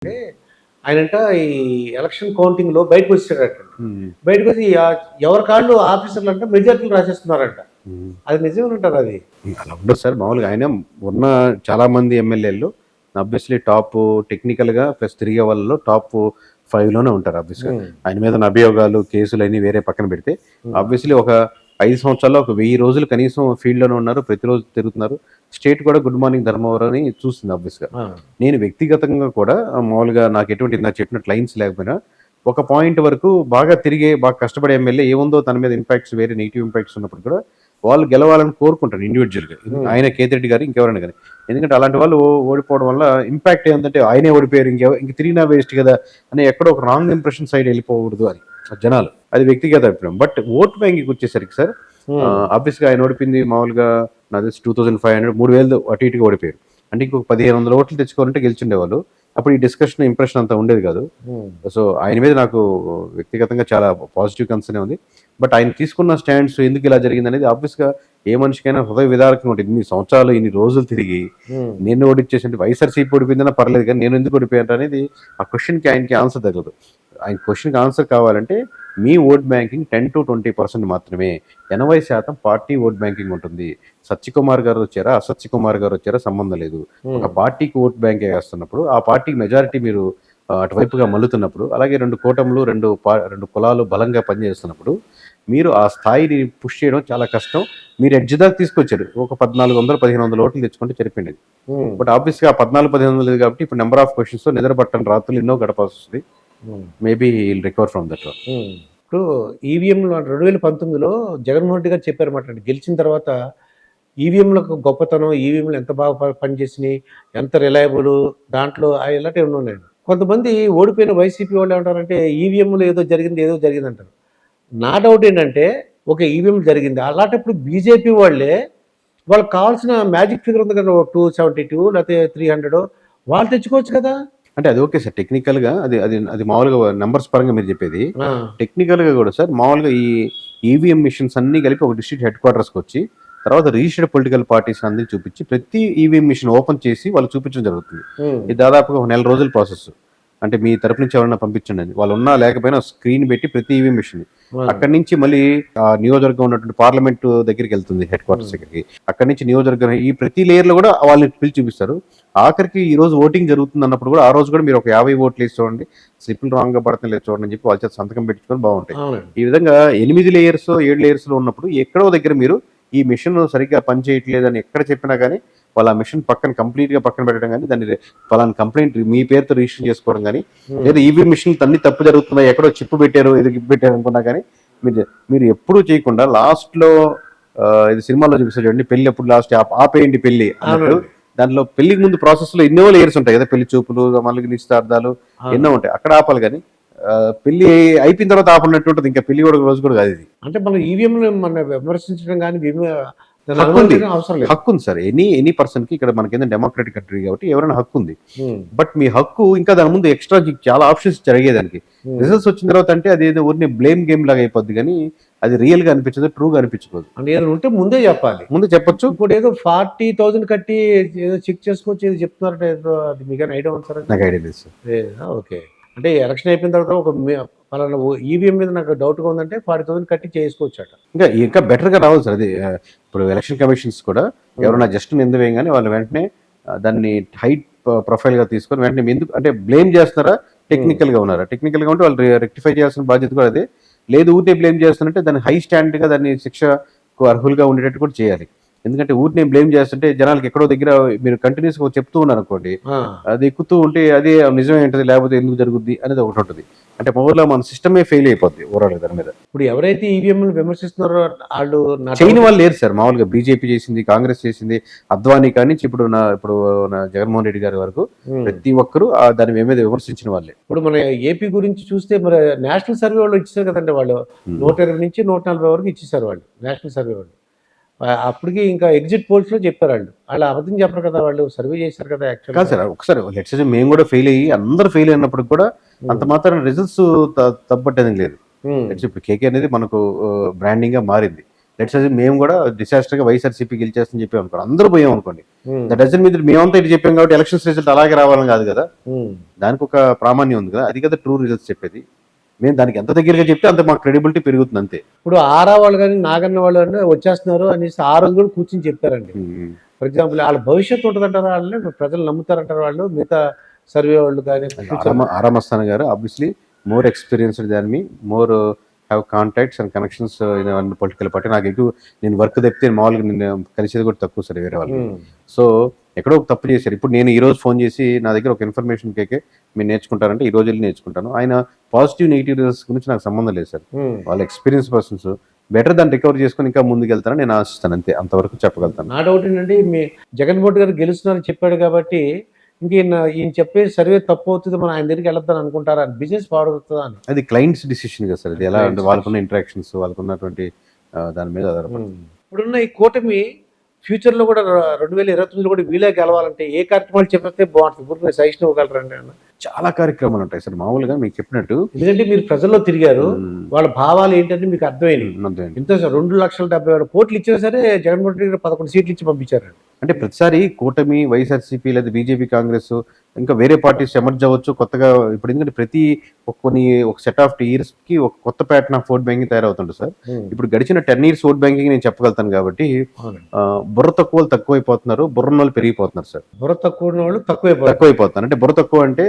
అంటే ఆయనంట ఈ election counting లో బయటకు వచ్చాడట. బయటకు వచ్చి ఎవరి కాళ్ళు ఆఫీసర్లు అంటే మెజార్టీలు రాసేస్తున్నారంట. అది నిజమేనంటారు అది? అలా ఉండదు సార్. మామూలుగా ఆయన ఉన్న చాలా మంది ఎమ్మెల్యేలు ఆబ్వియస్లీ టాప్ టెక్నికల్గా ప్లస్ తిరిగే వాళ్ళలో టాప్ 5లోనే ఉంటారు. ఆబ్వియస్గా ఆయన మీద అభియోగాలు కేసులు అన్ని వేరే పక్కన పెడితే ఆబ్వియస్లీ ఒక 5 సంవత్సరాల్లో ఒక 1000 రోజులు కనీసం ఫీల్డ్లోనే ఉన్నారు, ప్రతిరోజు తిరుగుతున్నారు. స్టేట్ కూడా గుడ్ మార్నింగ్ ధర్మవరం అని చూస్తుంది ఆబ్వియస్గా. నేను వ్యక్తిగతంగా కూడా మామూలుగా నాకు ఎటువంటి నాకు చెప్పినట్టు లైన్స్ లేకపోయినా ఒక పాయింట్ వరకు బాగా తిరిగే బాగా కష్టపడే ఎమ్మెల్యే ఏముందో తన మీద ఇంపాక్ట్స్ వేరే నెగిటివ్ ఇంపాక్ట్స్ ఉన్నప్పుడు కూడా వాళ్ళు గెలవాలని కోరుకుంటారు ఇండివిజువల్గా. ఆయన కేతిరెడ్డి గారు ఇంకెవరైనా కానీ, ఎందుకంటే అలాంటి వాళ్ళు ఓడిపోవడం వల్ల ఇంపాక్ట్ ఏంటంటే ఆయనే ఓడిపోయారు ఇంక తిరిగినా వేస్ట్ కదా అని ఎక్కడో ఒక రాంగ్ ఇంప్రెషన్ సైడ్ వెళ్ళిపోకూడదు అని జనాలు. అది వ్యక్తిగత అభిప్రాయం. బట్ ఓట్ బ్యాంకింగ్ వచ్చేసరికి సార్ ఆబ్వియస్గా ఆయన ఓడిపోయింది మామూలుగా నాకు 2500 3000 అటు ఇటుగా ఓడిపోయారు. అంటే ఇంకొక 1500 ఓట్లు తెచ్చుకోవాలంటే గెలిచిండేవాళ్ళు. అప్పుడు ఈ డిస్కషన్ ఇంప్రెషన్ అంతా ఉండేది కాదు. సో ఆయన మీద నాకు వ్యక్తిగతంగా చాలా పాజిటివ్ కన్సర్న్ ఉంది. బట్ ఆయన తీసుకున్న స్టాండ్స్ ఎందుకు ఇలా జరిగింది అనేది ఆబ్వియస్గా ఏ మనిషికైనా హృదయ విదారకంగా ఉంటుంది. ఇన్ని సంవత్సరాలు ఇన్ని రోజులు తిరిగి నేను ఓడిచ్చేసి వైఎస్ఆర్సీపీ ఓడిపోయిందన్నా పర్లేదు కానీ నేను ఎందుకు ఓడిపోయాను అనేది ఆ క్వశ్చన్కి ఆయనకి ఆన్సర్ తగ్గదు. ఆయన క్వశ్చన్కి ఆన్సర్ కావాలంటే మీ ఓట్ బ్యాంకింగ్ 10 to 20% మాత్రమే. 80% పార్టీ ఓట్ బ్యాంకింగ్ ఉంటుంది. సత్యకుమార్ గారు వచ్చారా అసత్యకుమార్ గారు వచ్చారా సంబంధం లేదు. ఒక పార్టీకి ఓట్ బ్యాంక్ వేస్తున్నప్పుడు ఆ పార్టీకి మెజారిటీ మీరు అటువైపుగా మల్లుతున్నప్పుడు, అలాగే 2 కూటములు 2 కులాలు బలంగా పనిచేస్తున్నప్పుడు మీరు ఆ స్థాయిని పుష్ చేయడం చాలా కష్టం. మీరు ఎడ్జ్ దాకా తీసుకొచ్చారు. ఒక 1400-1500 ఓట్లు తెచ్చుకుంటే సరిపోయింది. బట్ ఆబ్వియస్గా 1400-1500 కాబట్టి ఇప్పుడు నెంబర్ ఆఫ్ క్వశ్చన్స్ నిద్ర పట్టని రాత్రులు ఎన్నో గడపాల్సి వస్తుంది. Maybe will recover from that. ఇప్పుడు ఈవీఎం 2019లో జగన్మోహన్ రెడ్డి గారు చెప్పారన్నమాట. గెలిచిన తర్వాత ఈవీఎంలకు గొప్పతనం, ఈవీఎంలు ఎంత బాగా పనిచేసినాయి, ఎంత రిలయబుల్, దాంట్లో ఇలాంటివి ఉన్నాయండి. కొంతమంది ఓడిపోయిన వైసీపీ వాళ్ళు ఏమంటారంటే ఈవీఎంలో ఏదో జరిగింది అంటారు. నా డౌట్ ఏంటంటే ఒక ఈవీఎం జరిగింది, అలాంటప్పుడు బీజేపీ వాళ్ళకి కావాల్సిన మ్యాజిక్ ఫిగర్ ఉంది కదా, 272 లేకపోతే 300 వాళ్ళు తెచ్చుకోవచ్చు కదా. అంటే అది ఓకే సార్, టెక్నికల్గా అది అది అది మామూలుగా నెంబర్స్ పరంగా మీరు చెప్పేది. టెక్నికల్గా కూడా సార్ మామూలుగా ఈ ఈవీఎం మిషన్స్ అన్ని కలిపి ఒక డిస్ట్రిక్ట్ హెడ్ క్వార్టర్స్కి వచ్చి తర్వాత రిజిస్టర్డ్ పొలిటికల్ పార్టీస్ అందరినీ చూపించి ప్రతి ఈవీఎం మిషన్ ఓపెన్ చేసి వాళ్ళు చూపించడం జరుగుతుంది. ఇది దాదాపుగా ఒక 1 నెల రోజుల ప్రాసెస్. అంటే మీ తరపు నుంచి ఎవరైనా పంపించండి అని వాళ్ళు ఉన్నా లేకపోయినా స్క్రీన్ పెట్టి ప్రతి ఈవీఎం మిషన్ అక్కడి నుంచి మళ్ళీ ఆ నియోజకవర్గం ఉన్నటువంటి పార్లమెంట్ దగ్గరికి వెళ్తుంది, హెడ్ క్వార్టర్స్ దగ్గరికి. అక్కడి నుంచి నియోజకవర్గం ఈ ప్రతి లేయర్ లో కూడా వాళ్ళని పిలిచి చూపిస్తారు. ఆఖరికి ఈ రోజు ఓటింగ్ జరుగుతుంది అన్నప్పుడు కూడా ఆ రోజు కూడా మీరు ఒక 50 ఓట్లు వేసి చూడండి, స్లిప్లు రాంగ్ గా పడుతుంది లేదు చూడండి అని చెప్పి వాళ్ళ చేత సంతకం పెట్టుకొని బాగుంటాయి. ఈ విధంగా 8 లేయర్స్ 7 లేయర్స్ లో ఉన్నప్పుడు ఎక్కడో దగ్గర మీరు ఈ మిషన్ సరిగ్గా పనిచేయట్లేదు అని ఎక్కడ చెప్పినా కానీ వాళ్ళ ఆ మిషన్ కంప్లీట్ గా పక్కన పెట్టడం కానీ, దాన్ని పలానా కంప్లైంట్ మీ పేరుతో రిజిస్టర్ చేసుకోవడం కానీ, లేదా ఈవీ మిషన్ అన్ని తప్పు జరుగుతున్నాయి ఎక్కడో చిప్పు పెట్టారు ఇది గిప్పు పెట్టారు అనుకున్నా కానీ మీరు ఎప్పుడూ చేయకుండా లాస్ట్ లో ఇది సినిమాలో చూపిస్తారు చూడండి, పెళ్లి ఎప్పుడు లాస్ట్ ఆపేయండి పెళ్లి అన్నట్టు. దాంట్లో పెళ్లికి ముందు ప్రాసెస్ లో ఎన్నో లేయర్స్ ఉంటాయి కదా, పెళ్లి చూపులు మళ్ళీ నిశ్చితార్థాలు ఎన్నో ఉంటాయి, అక్కడ ఆపాలి. కానీ పెళ్లి అయిపోయిన తర్వాత ఆపన్నట్టు ఉంటుంది. ఇంకా పెళ్లి కూడా రోజు కూడా కాదు ఇది. అంటే మనం ఈవీఎం మన విమర్శించడం కానీ హక్కు ఉంది సార్ ఎనీ పర్సన్ కి. ఇక్కడ మనకి డెమోక్రటిక్ కంట్రీ కాబట్టి ఎవరైనా హక్కు ఉంది. బట్ మీ హక్కు ఇంకా దాని ముందు ఎక్స్ట్రా చాలా ఆప్షన్స్ జరిగేదానికి. రిజల్ట్స్ వచ్చిన తర్వాత అంటే అది ఏదో ఊరిని బ్లేమ్ గేమ్ లాగా అయిపోద్ది కానీ అది రియల్ గా అనిపించదు, ట్రూగా అనిపించదు. అంటే ఏదో ఉంటే ముందే చెప్పాలి, ముందే చెప్పొచ్చు. ఇప్పుడు ఏదో 40,000 కట్టి ఏదో చెక్ చేసుకోవచ్చు ఏదో చెప్తున్నారంటే అది మీకు ఐడియా ఉంది సార్? నాకు ఐడియా లేదు సార్. ఓకే, అంటే ఎలక్షన్ అయిపోయిన తర్వాత ఒక పలానా ఈవీఎం మీద నాకు డౌట్గా ఉందంటే 40,000 కట్టి చేసుకోవచ్చు అట. ఇంకా బెటర్గా రావాలి సార్. అది ఇప్పుడు ఎలక్షన్ కమిషన్స్ కూడా ఎవరైనా జస్ట్ నింద వేయగానే వాళ్ళు వెంటనే దాన్ని హైట్ ప్రొఫైల్ గా తీసుకొని వెంటనే ఎందుకు అంటే బ్లేమ్ చేస్తున్నారా, టెక్నికల్ గా ఉన్నారా? టెక్నికల్ గా ఉంటే వాళ్ళు రెక్టిఫై చేయాల్సిన బాధ్యత కూడా అదే. లేదు ఊరినే బ్లేమ్ చేస్తున్నట్టే దాన్ని హై స్టాండర్డ్ గా దాన్ని శిక్షకు అర్హులుగా ఉండేటట్టు కూడా చేయాలి. ఎందుకంటే ఊరిని బ్లేమ్ చేస్తుంటే జనాలకి ఎక్కడో దగ్గర మీరు కంటిన్యూస్ గా చెప్తూ ఉన్నారు అనుకోండి, అది ఎక్కుతూ ఉంటే అదే నిజమే ఉంటుంది, లేకపోతే ఎందుకు జరుగుద్ది అనేది ఒకటి ఉంటుంది. అంటే ఓవర్లో మన సిస్టమే ఫెయిల్ అయిపోద్ది ఓవరాల్ దాని మీద. ఇప్పుడు ఎవరైతే ఈవీఎం విమర్శిస్తున్నారో వాళ్ళు చేయని వాళ్ళు లేరు సార్. మామూలుగా బీజేపీ చేసింది, కాంగ్రెస్ చేసింది, అద్వానీ కానీ ఇప్పుడు జగన్మోహన్ రెడ్డి గారి వరకు ప్రతి ఒక్కరు దాని మీద విమర్శించిన వాళ్ళే. ఇప్పుడు మన ఏపీ గురించి చూస్తే మరి నేషనల్ సర్వే వాళ్ళు ఇచ్చారు కదండి, వాళ్ళు 120 నుంచి 140 వరకు ఇచ్చేసారు వాళ్ళు నేషనల్ సర్వే వాళ్ళు. అప్పటికి ఇంకా ఎగ్జిట్ పోల్స్ లో చెప్పారు వాళ్ళు అబద్ధం చెప్పరు కదా, వాళ్ళు సర్వే చేశారు కదా. యాక్చువల్ కాదు సార్, ఒకసారి లెట్స్ సే మేము కూడా ఫెయిల్ అయ్యి అందరూ ఫెయిల్ అయినప్పుడు కూడా అంత మాత్రం రిజల్ట్స్ తప్పట్టేది లేదు. ఇప్పుడు కేకే అనేది మనకు బ్రాండింగ్ గా మారింది. లెట్స్ అజ్యూమ్ మేము కూడా డిసాస్టర్గా వైఎస్ఆర్సీపీ గెలిచేస్తని చెప్పాం అనుకోండి, అందరూ పోయాం అనుకోండి, దట్ డజన్ మీద మేమంతా ఇటు చెప్పాం కాబట్టి ఎలక్షన్స్ రిజల్ట్ అలాగే రావాలని కాదు కదా, దానికి ఒక ప్రామాణ్యం ఉంది కదా, అది కదా ట్రూ రిజల్ట్స్ చెప్పేది. మేము దానికి ఎంత దగ్గరగా చెప్తే అంత మా క్రెడిబిలిటీ పెరుగుతుంది అంతే. ఇప్పుడు ఆరా వాళ్ళు కానీ నాగన్న వాళ్ళు అంటే వచ్చేస్తున్నారు అనేసి ఆ రోజు కూడా కూర్చొని చెప్తారండి. ఫర్ ఎగ్జాంపుల్ వాళ్ళ భవిష్యత్తు ఉంటుందంటారు, వాళ్ళు ప్రజలు నమ్ముతారంటారు, వాళ్ళు మిగతా సర్వే వాళ్ళు కానీ. ఆరామస్థాన్ గారు obviously more experienced than me, more have contacts and connections in political party. నాకు ఎక్కువ నేను వర్క్ తప్పితే మామూలుగా నేను కలిసేది కూడా తక్కువ సార్ వేరే వాళ్ళు. సో ఎక్కడో ఒక తప్పు చేశారు. ఇప్పుడు నేను ఈ రోజు ఫోన్ చేసి నా దగ్గర ఒక ఇన్ఫర్మేషన్ కేకే మీరు నేర్చుకుంటారంటే ఈ రోజు వెళ్ళి నేర్చుకుంటాను. ఆయన పాజిటివ్ నెగిటివ్ రిజల్ట్స్ గురించి నాకు సంబంధం లేదు సార్. వాళ్ళ ఎక్స్పీరియన్స్ పర్సన్స్ బెటర్ దాన్ని రికవర్ చేసుకుని ఇంకా ముందుకు వెళ్తారని నేను ఆశిస్తాను, అంతే, అంతవరకు చెప్పగలుగుతాను. నా డౌట్ ఏంటంటే మీ జగన్మోహన్ గారు గెలుస్తున్నారని చెప్పాడు కాబట్టి ఇంక ఈయన చెప్పే సర్వే తప్పు అవుతుంది, మనం ఆయన దగ్గరికి వెళ్తాను అనుకుంటారా, బిజినెస్ పాడవుతుందా అని. అది క్లయింట్స్ డిసిషన్ కదా సార్, అది ఎలా అంటే వాళ్ళకున్న ఇంటరాక్షన్స్, వాళ్ళకున్నటువంటి దాని మీద ఆధారపడుతుంది. ఇప్పుడున్న ఈ కూటమి ఫ్యూచర్ లో కూడా 2029 కూడా వీలే గెలవాలంటే ఏ కార్యక్రమాలు చెప్పితే బాగుంటుంది, ఇప్పుడు మీరు సజెషన్ ఇవ్వగలరండి అన్న? చాలా కార్యక్రమాలు ఉంటాయి సార్, మామూలుగా మీకు చెప్పినట్టు. ఎందుకంటే మీరు ప్రజల్లో తిరిగారు, వాళ్ళ భావాలు ఏంటంటే మీకు అర్థమైంది. ఇంత 2,70,000 కోట్లు ఇచ్చినా సరే జగన్మోహన్ రెడ్డి గారు 11 సీట్లు ఇచ్చి పంపించారు. అంటే ప్రతిసారి కూటమి, వైఎస్ఆర్సీపీ లేదా బీజేపీ, కాంగ్రెస్ ఇంకా వేరే పార్టీస్ ఎమర్జ్ అవ్వచ్చు కొత్తగా. ఇప్పుడు ఎందుకంటే ప్రతి ఒక సెట్ ఆఫ్ ఇయర్స్ కి ఒక కొత్త ప్యాటర్న్ ఆఫ్ ఓట్ బ్యాంకింగ్ తయారవుతుంది సార్. ఇప్పుడు గడిచిన 10 years ఓట్ బ్యాంకింగ్ నేను చెప్పగలుగుతాను కాబట్టి బుర్ర తక్కువ వాళ్ళు తక్కువైపోతున్నారు, బుర్ర వాళ్ళు పెరిగిపోతున్నారు సార్. బుర్ర తక్కువ వాళ్ళు తక్కువైపోతున్నారు. అంటే బుర్ర తక్కువ అంటే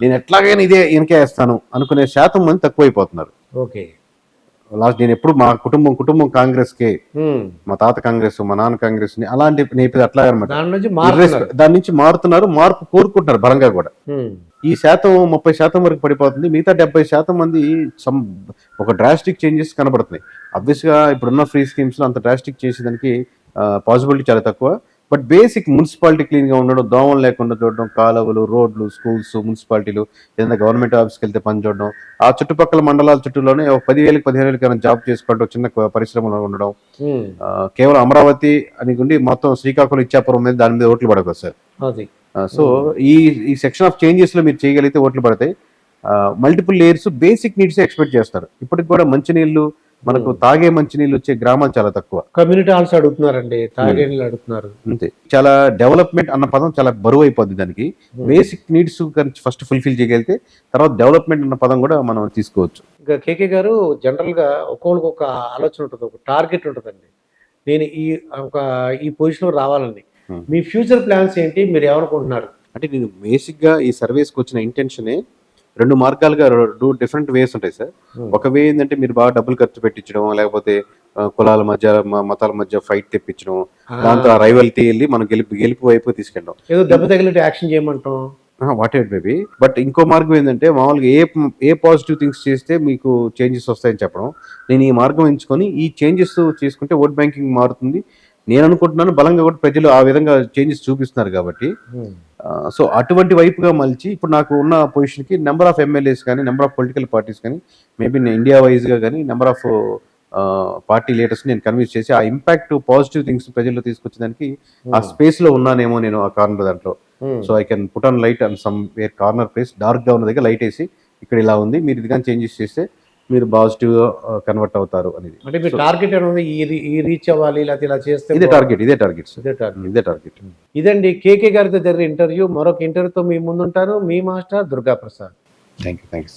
నేను ఎట్లాగైనా ఇదే వెనకేస్తాను అనుకునే శాతం మంది తక్కువైపోతున్నారు. ఓకే. లాస్ట్ నేను ఎప్పుడు మా కుటుంబం కాంగ్రెస్ కే, మా తాత కాంగ్రెస్, మా నాన్న కాంగ్రెస్ అలాంటి నేపథ్యం అట్లా అనమాట. దాని నుంచి మారుతున్నారు, మార్పు కోరుకుంటున్నారు బలంగా కూడా. ఈ శాతం 30% వరకు పడిపోతుంది, మిగతా 70% మంది ఒక డ్రాస్టిక్ చేంజెస్ కనబడుతున్నాయి. అబ్వియస్ గా ఇప్పుడున్న ఫ్రీ స్కీమ్స్ లో అంత డ్రాస్టిక్ చేసేదానికి పాసిబిలిటీ చాలా తక్కువ. బట్ బేసిక్ మున్సిపాలిటీ క్లీన్ గా ఉండడం, దోమలు లేకుండా చూడడం, కాలువలు, రోడ్లు, స్కూల్స్, మున్సిపాలిటీలు, ఏదైనా గవర్నమెంట్ ఆఫీస్కి వెళ్తే పని చూడడం, ఆ చుట్టుపక్కల మండలాల చుట్టూలోనే 10,000 15,000 జాబ్ చేసుకోవడం, చిన్న పరిశ్రమలో ఉండడం. కేవలం అమరావతి అని ఉండి మొత్తం శ్రీకాకుళం, ఇచ్చాపురం మీద దాని మీద ఓట్లు పడకూడదు సార్. సో ఈ సెక్షన్ ఆఫ్ చేంజెస్ లో మీరు చేయగలిగితే ఓట్లు పడతాయి. Multiple layers, basic needs expect చేస్తారు. ఇప్పటికి కూడా మంచినీళ్ళు, మనకు తాగే మంచినీళ్ళు వచ్చే గ్రామాలు చాలా తక్కువ. కమ్యూనిటీ హాల్స్ అడుగుతున్నారండి, తాగే నీళ్ళు అడుగుతున్నారు. అంతే. చాలా డెవలప్మెంట్ అన్న పదం చాలా బరువు అయిపోద్ది దానికి. బేసిక్ నీడ్స్ ఫస్ట్ ఫుల్ఫిల్ చేయగలిగితే తర్వాత డెవలప్మెంట్ అన్న పదం కూడా మనం తీసుకోవచ్చు. ఇంకా కేకే గారు జనరల్ గా ఒక్కొక్కరికి ఒక ఆలోచన ఉంటుంది, ఒక టార్గెట్ ఉంటుందండి. నేను ఈ పొజిషన్ లో రావాలని. మీ ఫ్యూచర్ ప్లాన్స్ ఏంటి, మీరు ఏమనుకుంటున్నారు? అంటే నేను బేసిక్ గా ఈ సర్వీస్కి వచ్చిన ఇంటెన్షనే 2 మార్గాలుగా 2 డిఫరెంట్ వేస్ ఉంటాయి సార్. ఒక వే ఏంటంటే మీరు బాగా డబ్బులు ఖర్చు పెట్టించడం, లేకపోతే కులాల మధ్య, మతాల మధ్య ఫైట్ తెప్పించడం, దాంతో ఆ రైవల్టీ వెళ్ళి మనం గెలుపు వైపు తీసుకెళ్ళడం, ఏదో దెబ్బ తగిలినట్టు యాక్షన్ చేయమంటాం, వాట్ ఎవర్ మేబీ. బట్ ఇంకో మార్గం ఏంటంటే మామూలుగా ఏ పాజిటివ్ థింగ్స్ చేస్తే మీకు చేంజెస్ వస్తాయని చెప్పడం. నేను ఈ మార్గం ఎంచుకొని ఈ చేంజెస్ చేసుకుంటే ఓట్ బ్యాంకింగ్ మారుతుంది నేను అనుకుంటున్నాను. బలంగా కూడా ప్రజలు ఆ విధంగా చేంజెస్ చూపిస్తున్నారు కాబట్టి సో అటువంటి వైపుగా మలిచి ఇప్పుడు నాకు ఉన్న పొజిషన్కి నెంబర్ ఆఫ్ ఎమ్మెల్యేస్ కానీ, నెంబర్ ఆఫ్ పొలిటికల్ పార్టీస్ కానీ, మేబీ ఇండియా వైజ్గా కానీ నెంబర్ ఆఫ్ పార్టీ లీడర్స్ నేను కన్విన్స్ చేసి ఆ ఇంపాక్ట్, పాజిటివ్ థింగ్స్ ప్రజల్లో తీసుకొచ్చేదానికి ఆ స్పేస్ లో ఉన్నానేమో నేను ఆ కార్నర్ దాంట్లో. So I can put on light and somewhere corner place dark గా ఉన్న దగ్గర లైట్ వేసి ఇక్కడ ఇలా ఉంది, మీరు ఇది కానీ చేంజెస్ చేస్తే మీరు పాజిటివ్ గా కన్వర్ట్ అవుతారు అనేది. అంటే మీ టార్గెట్ ఏమైనా ఈ రీచ్ అవ్వాలి, లేకపోతే ఇలా చేస్తే ఇదే టార్గెట్. ఇదండి కేకే గారితో జరిగిన ఇంటర్వ్యూ. మరొక ఇంటర్వ్యూతో మీ ముందుంటారు మీ master Durga Prasad. Thank you.